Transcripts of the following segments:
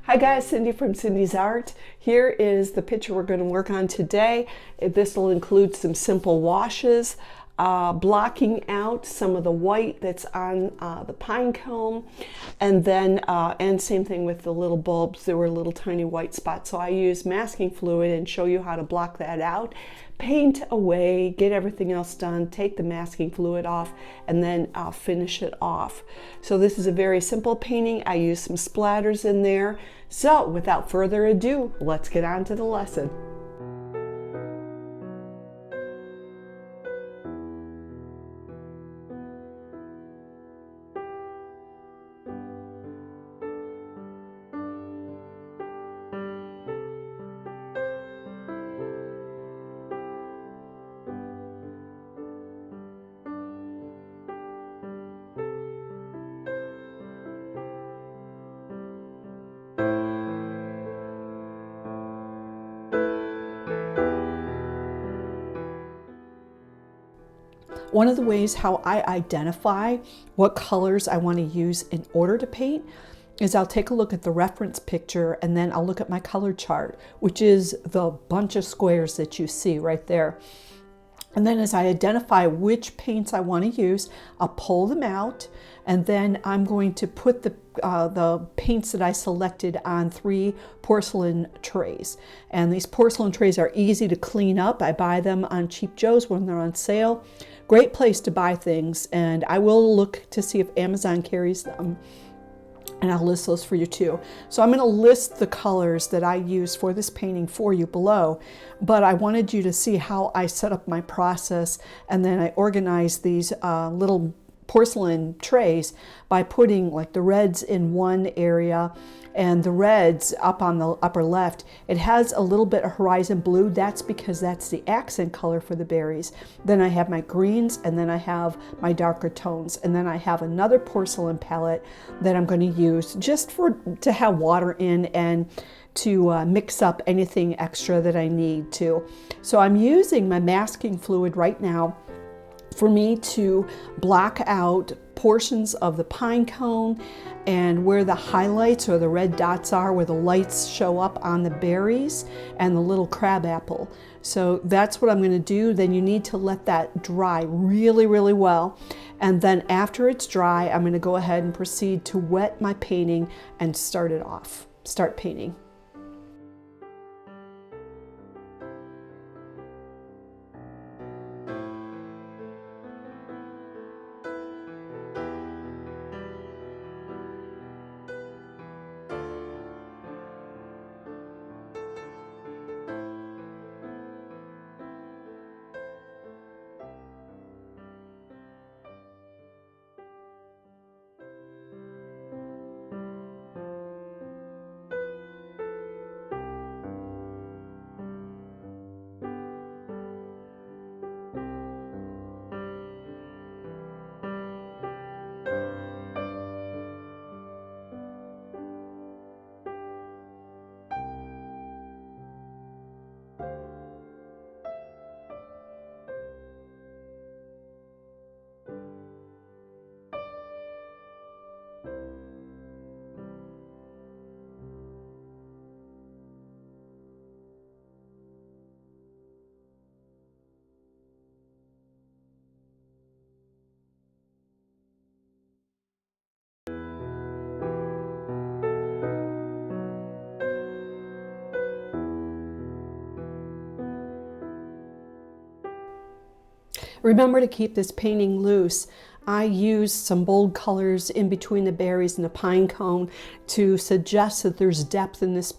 Hi guys, Cindy from Cindy's Art. Here is the picture we're going to work on today. This will include some simple washes, blocking out some of the white that's on the pine cone, and then and same thing with the little bulbs. There were little tiny white spots, so I use masking fluid and show you how to block that out. Paint away, get everything else done, take the masking fluid off, and then finish it off. So this is a very simple painting. I use some splatters in there. So without further ado, let's get on to the lesson. One of the ways how I identify what colors I want to use in order to paint is I'll take a look at the reference picture and then I'll look at my color chart, which is the bunch of squares that you see right there. And then as I identify which paints I want to use, I'll pull them out, and then I'm going to put the paints that I selected on 3 porcelain trays. And these porcelain trays are easy to clean up. I buy them on Cheap Joe's when they're on sale. Great place to buy things, and I will look to see if Amazon carries them. And I'll list those for you too. So I'm going to list the colors that I use for this painting for you below, but I wanted you to see how I set up my process, and then I organized these little porcelain trays by putting like the reds in one area, and the reds up on the upper left, it has a little bit of horizon blue. That's because that's the accent color for the berries. Then I have my greens, and then I have my darker tones, and then I have another porcelain palette that I'm going to use just to have water in and to mix up anything extra that I need to. So I'm using my masking fluid right now for me to block out portions of the pine cone and where the highlights or the red dots are, where the lights show up on the berries and the little crab apple. So that's what I'm going to do. Then you need to let that dry really, really well. And then after it's dry, I'm going to go ahead and proceed to wet my painting and start painting. Remember to keep this painting loose. I use some bold colors in between the berries and the pine cone to suggest that there's depth in this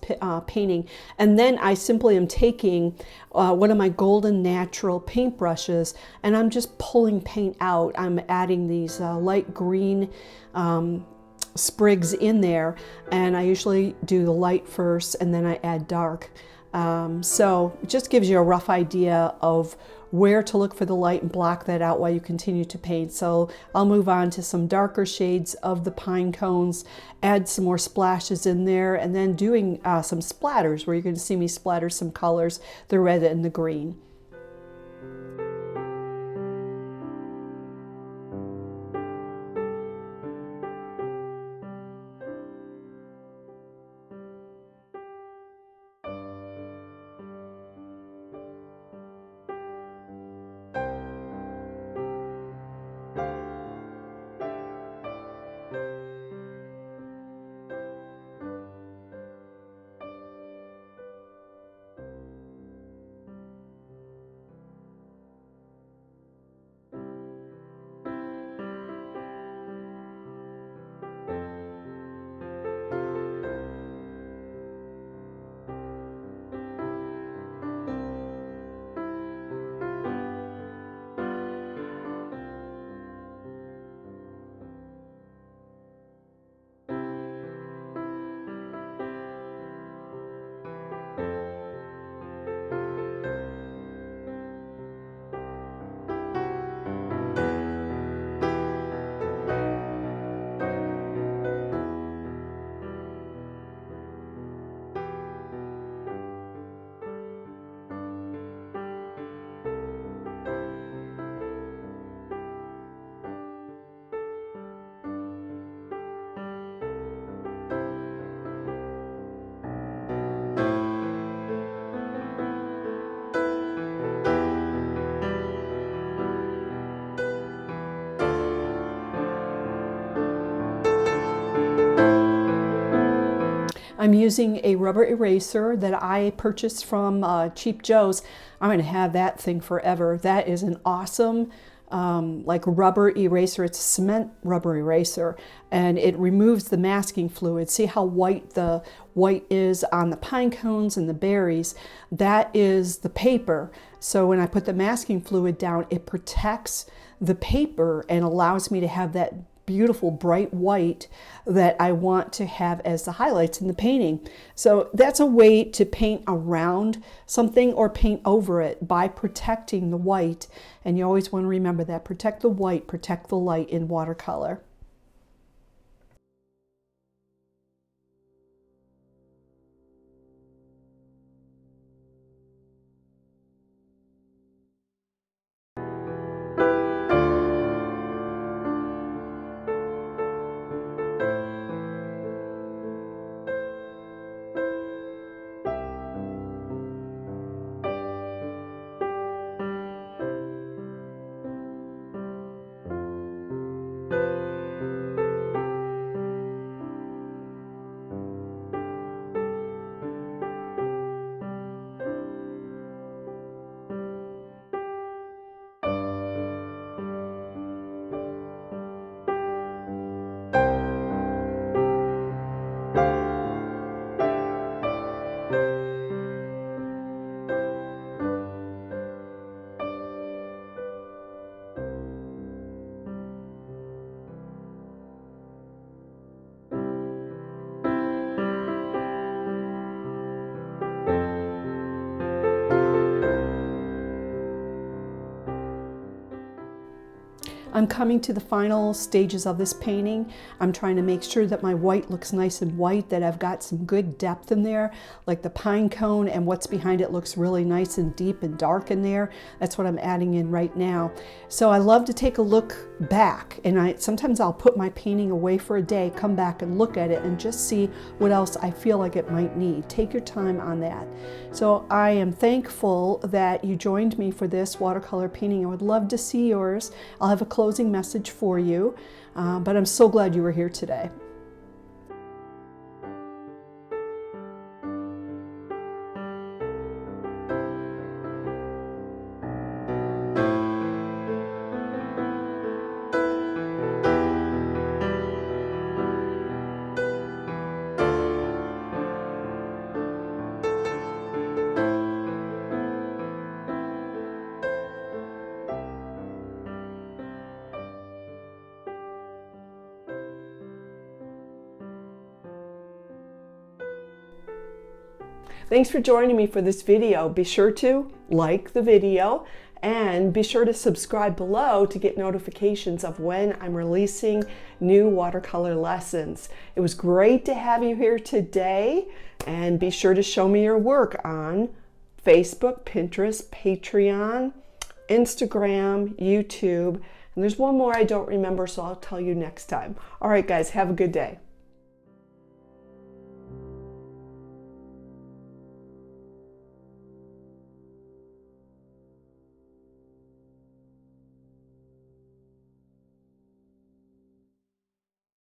painting. And then I simply am taking one of my golden natural paint brushes and I'm just pulling paint out. I'm adding these light green sprigs in there, and I usually do the light first and then I add dark. So it just gives you a rough idea of where to look for the light and block that out while you continue to paint. So I'll move on to some darker shades of the pine cones, add some more splashes in there, and then doing some splatters where you're going to see me splatter some colors, the red and the green. I'm using a rubber eraser that I purchased from Cheap Joe's. I'm going to have that thing forever. That is an awesome like rubber eraser. It's a cement rubber eraser, and it removes the masking fluid. See how white the white is on the pine cones and the berries? That is the paper. So when I put the masking fluid down, it protects the paper and allows me to have that beautiful bright white that I want to have as the highlights in the painting. So that's a way to paint around something or paint over it by protecting the white. And you always want to remember that. Protect the white, protect the light in watercolor. I'm coming to the final stages of this painting. I'm trying to make sure that my white looks nice and white, that I've got some good depth in there, like the pine cone and what's behind it looks really nice and deep and dark in there. That's what I'm adding in right now. So I love to take a look back, and sometimes I'll put my painting away for a day, come back and look at it and just see what else I feel like it might need. Take your time on that. So I am thankful that you joined me for this watercolor painting. I would love to see yours. I'll have a closing message for you, but I'm so glad you were here today. Thanks for joining me for this video. Be sure to like the video and be sure to subscribe below to get notifications of when I'm releasing new watercolor lessons. It was great to have you here today, and be sure to show me your work on Facebook, Pinterest, Patreon, Instagram, YouTube, and there's one more I don't remember, so I'll tell you next time. All right, guys, have a good day.